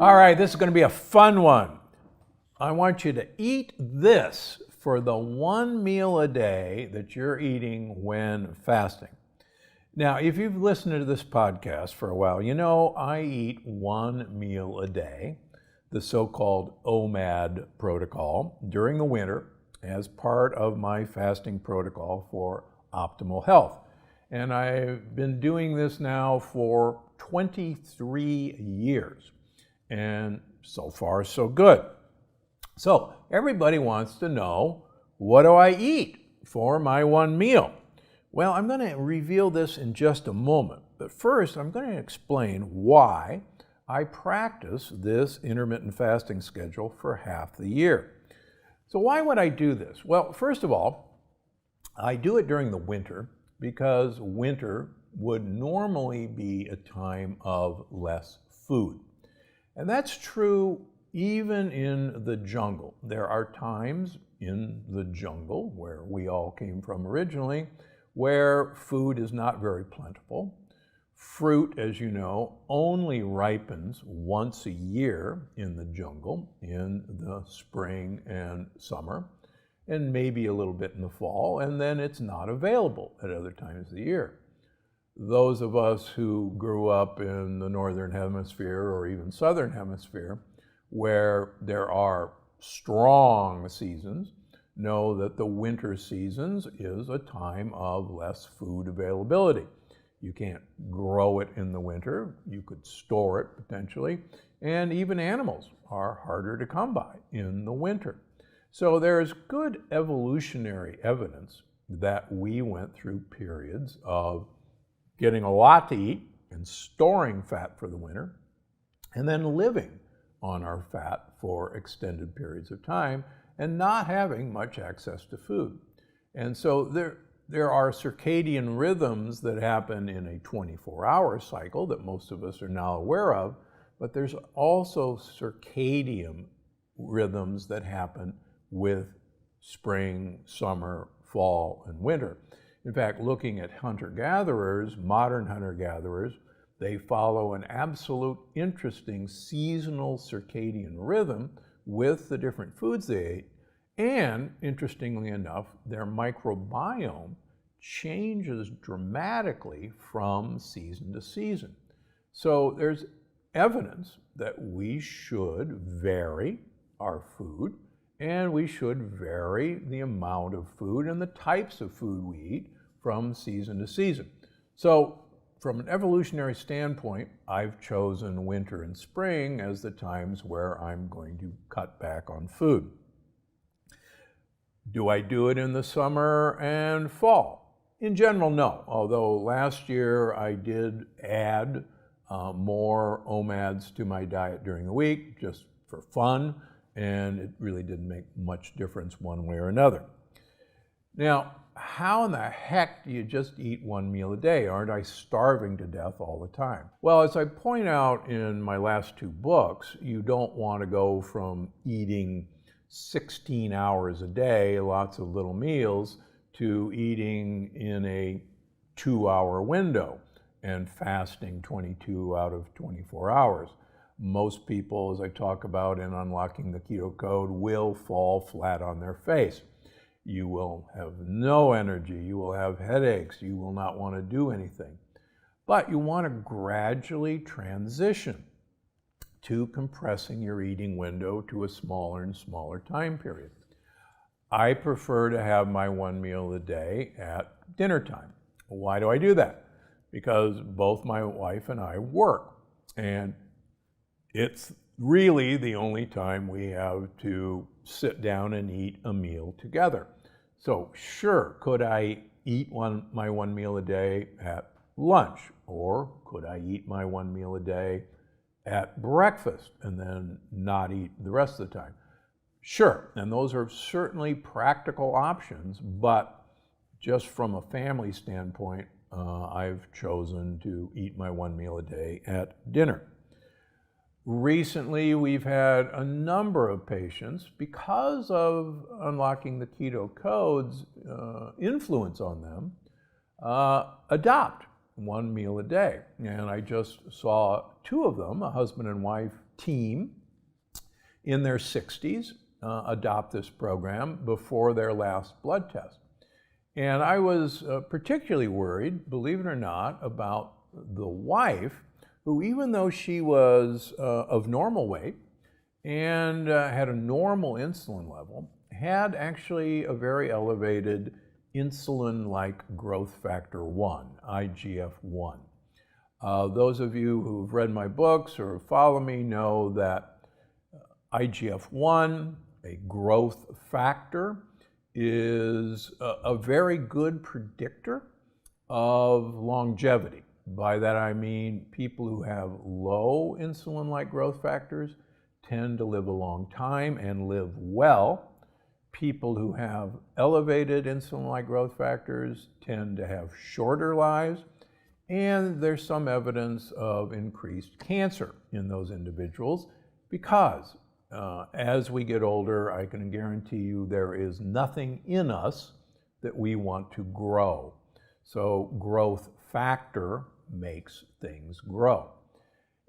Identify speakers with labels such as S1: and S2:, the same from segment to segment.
S1: All right, this is going to be a fun one. I want you to eat this for the one meal a day that you're eating when fasting. Now, if you've listened to this podcast for a while, you know I eat one meal a day, the so-called OMAD protocol, during the winter as part of my fasting protocol for optimal health. And I've been doing this now for 23 years. And so far, so good. So everybody wants to know, what do I eat for my one meal? Well, I'm going to reveal this in just a moment. But first, I'm going to explain why I practice this intermittent fasting schedule for half the year. So why would I do this? Well, first of all, I do it during the winter because winter would normally be a time of less food. And that's true even in the jungle. There are times in the jungle, where we all came from originally, where food is not very plentiful. Fruit, as you know, only ripens once a year in the jungle, in the spring and summer, and maybe a little bit in the fall, and then it's not available at other times of the year. Those of us who grew up in the northern hemisphere or even southern hemisphere, where there are strong seasons, know that the winter seasons is a time of less food availability. You can't grow it in the winter. You could store it potentially, and even animals are harder to come by in the winter. So there's good evolutionary evidence that we went through periods of getting a lot to eat and storing fat for the winter, and then living on our fat for extended periods of time and not having much access to food. And so there are circadian rhythms that happen in a 24-hour cycle that most of us are now aware of, but there's also circadian rhythms that happen with spring, summer, fall, and winter. In fact, looking at hunter-gatherers, modern hunter-gatherers, they follow an absolute interesting seasonal circadian rhythm with the different foods they ate. And interestingly enough, their microbiome changes dramatically from season to season. So there's evidence that we should vary our food, and we should vary the amount of food and the types of food we eat from season to season. So from an evolutionary standpoint, I've chosen winter and spring as the times where I'm going to cut back on food. Do I do it in the summer and fall? In general, no. Although last year I did add more OMADs to my diet during the week, just for fun, and it really didn't make much difference one way or another. Now, how in the heck do you just eat one meal a day? Aren't I starving to death all the time? Well, as I point out in my last two books, you don't want to go from eating 16 hours a day, lots of little meals, to eating in a 2-hour window and fasting 22 out of 24 hours. Most people, as I talk about in Unlocking the Keto Code, will fall flat on their face. You will have no energy, you will have headaches, you will not want to do anything. But you want to gradually transition to compressing your eating window to a smaller and smaller time period. I prefer to have my one meal a day at dinner time. Why do I do that? Because both my wife and I work, and it's really the only time we have to sit down and eat a meal together. So sure, could I eat my one meal a day at lunch, or could I eat my one meal a day at breakfast and then not eat the rest of the time? Sure, and those are certainly practical options, but just from a family standpoint, I've chosen to eat my one meal a day at dinner. Recently, we've had a number of patients, because of Unlocking the Keto Code's influence on them, adopt one meal a day. And I just saw two of them, a husband and wife team in their 60s, adopt this program before their last blood test. And I was particularly worried, believe it or not, about the wife, who, even though she was of normal weight and had a normal insulin level, had actually a very elevated insulin-like growth factor 1, IGF-1. Those of you who've read my books or follow me know that IGF-1, a growth factor, is a very good predictor of longevity. By that I mean people who have low insulin-like growth factors tend to live a long time and live well. People who have elevated insulin-like growth factors tend to have shorter lives, and there's some evidence of increased cancer in those individuals because as we get older, I can guarantee you there is nothing in us that we want to grow. So growth factor makes things grow.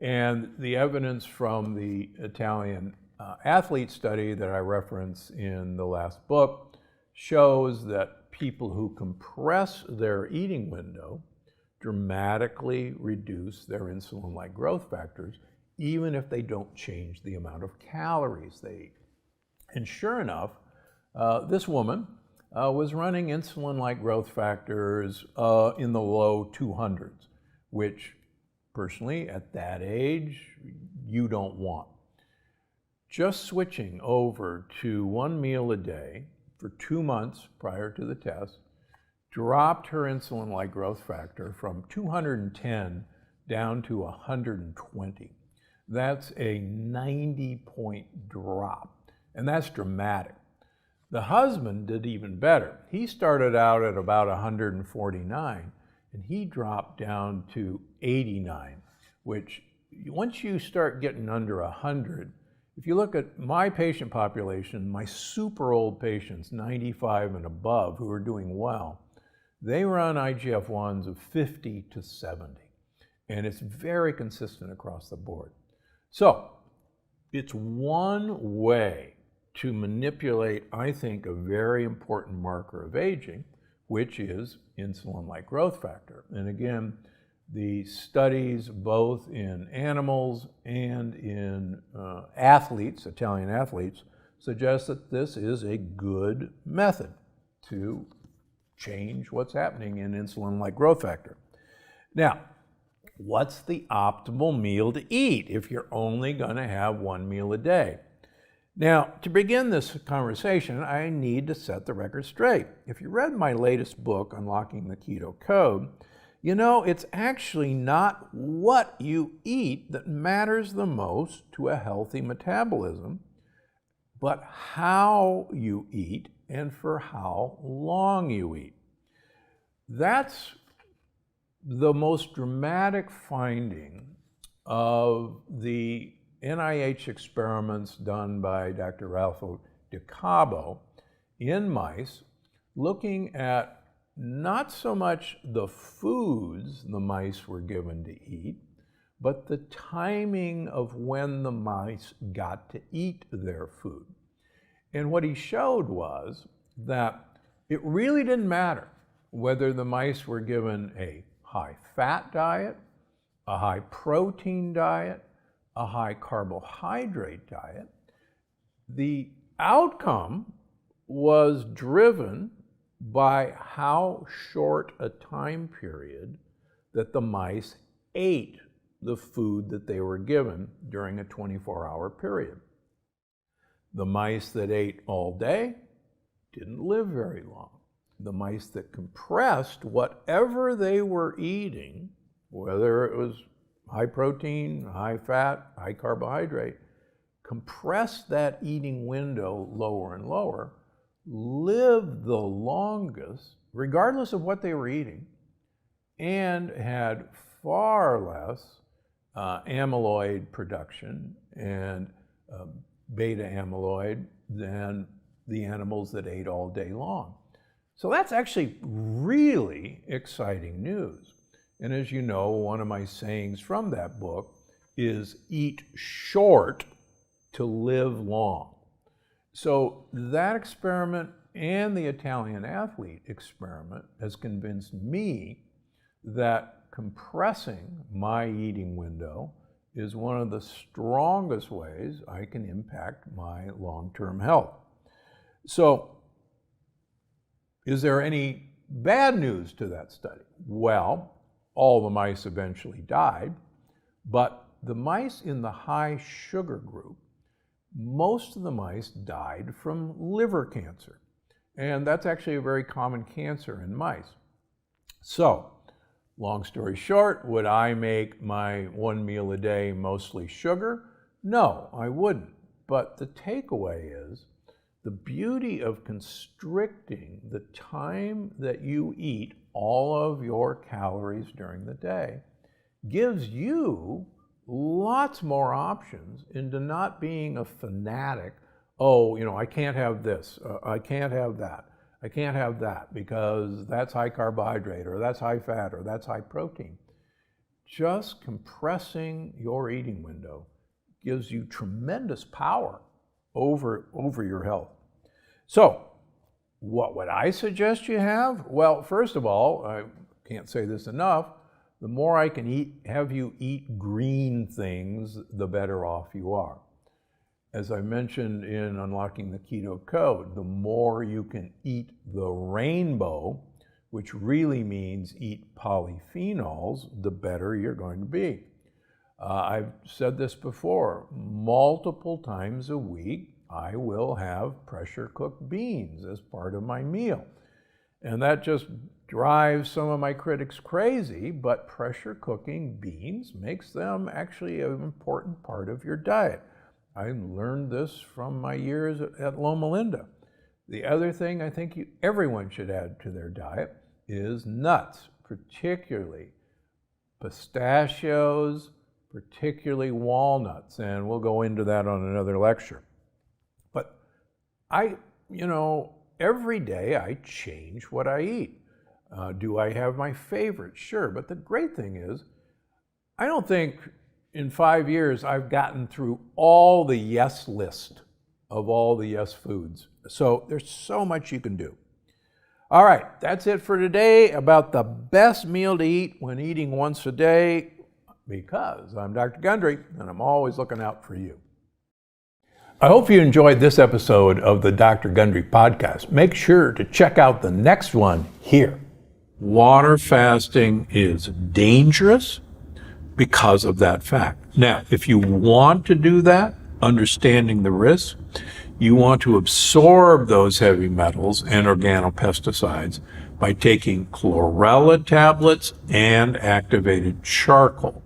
S1: And the evidence from the Italian athlete study that I reference in the last book shows that people who compress their eating window dramatically reduce their insulin-like growth factors, even if they don't change the amount of calories they eat. And sure enough, this woman was running insulin-like growth factors in the low 200s, which personally at that age you don't want. Just switching over to one meal a day for 2 months prior to the test dropped her insulin-like growth factor from 210 down to 120. That's a 90-point drop, and that's dramatic. The husband did even better. He started out at about 149, and he dropped down to 89, which once you start getting under 100, if you look at my patient population, my super old patients, 95 and above, who are doing well, they run IGF-1s of 50 to 70, and it's very consistent across the board. So it's one way to manipulate, I think, a very important marker of aging, which is insulin-like growth factor. And again, the studies both in animals and in athletes, Italian athletes, suggest that this is a good method to change what's happening in insulin-like growth factor. Now, what's the optimal meal to eat if you're only going to have one meal a day? Now, to begin this conversation, I need to set the record straight. If you read my latest book, Unlocking the Keto Code, you know it's actually not what you eat that matters the most to a healthy metabolism, but how you eat and for how long you eat. That's the most dramatic finding of the NIH experiments done by Dr. Ralph DiCabo in mice, looking at not so much the foods the mice were given to eat, but the timing of when the mice got to eat their food. And what he showed was that it really didn't matter whether the mice were given a high-fat diet, a high-protein diet, a high-carbohydrate diet. The outcome was driven by how short a time period that the mice ate the food that they were given during a 24-hour period. The mice that ate all day didn't live very long. The mice that compressed whatever they were eating, whether it was high protein, high fat, high carbohydrate, compressed that eating window lower and lower, lived the longest, regardless of what they were eating, and had far less amyloid production and beta amyloid than the animals that ate all day long. So that's actually really exciting news. And as you know, one of my sayings from that book is eat short to live long. So that experiment and the Italian athlete experiment has convinced me that compressing my eating window is one of the strongest ways I can impact my long-term health. So, is there any bad news to that study? Well, all the mice eventually died, but the mice in the high sugar group, most of the mice died from liver cancer. And that's actually a very common cancer in mice. So, long story short, would I make my one meal a day mostly sugar? No, I wouldn't. But the takeaway is the beauty of constricting the time that you eat all of your calories during the day gives you lots more options into not being a fanatic. Oh, I can't have this, I can't have that. I can't have that because that's high carbohydrate or that's high fat or that's high protein. Just compressing your eating window gives you tremendous power over your health. So, what would I suggest you have? Well, first of all, I can't say this enough, the more I can have you eat green things, the better off you are. As I mentioned in Unlocking the Keto Code, the more you can eat the rainbow, which really means eat polyphenols, the better you're going to be. I've said this before, multiple times a week, I will have pressure cooked beans as part of my meal. And that just drives some of my critics crazy, but pressure cooking beans makes them actually an important part of your diet. I learned this from my years at Loma Linda. The other thing I think everyone should add to their diet is nuts, particularly pistachios, particularly walnuts, and we'll go into that on another lecture. But every day I change what I eat. Do I have my favorites? Sure, but the great thing is, I don't think in 5 years, I've gotten through all the yes list of all the yes foods. So there's so much you can do. All right, that's it for today about the best meal to eat when eating once a day, because I'm Dr. Gundry, and I'm always looking out for you. I hope you enjoyed this episode of the Dr. Gundry podcast. Make sure to check out the next one here. Water fasting is dangerous because of that fact. Now, if you want to do that, understanding the risk, you want to absorb those heavy metals and organopesticides by taking chlorella tablets and activated charcoal.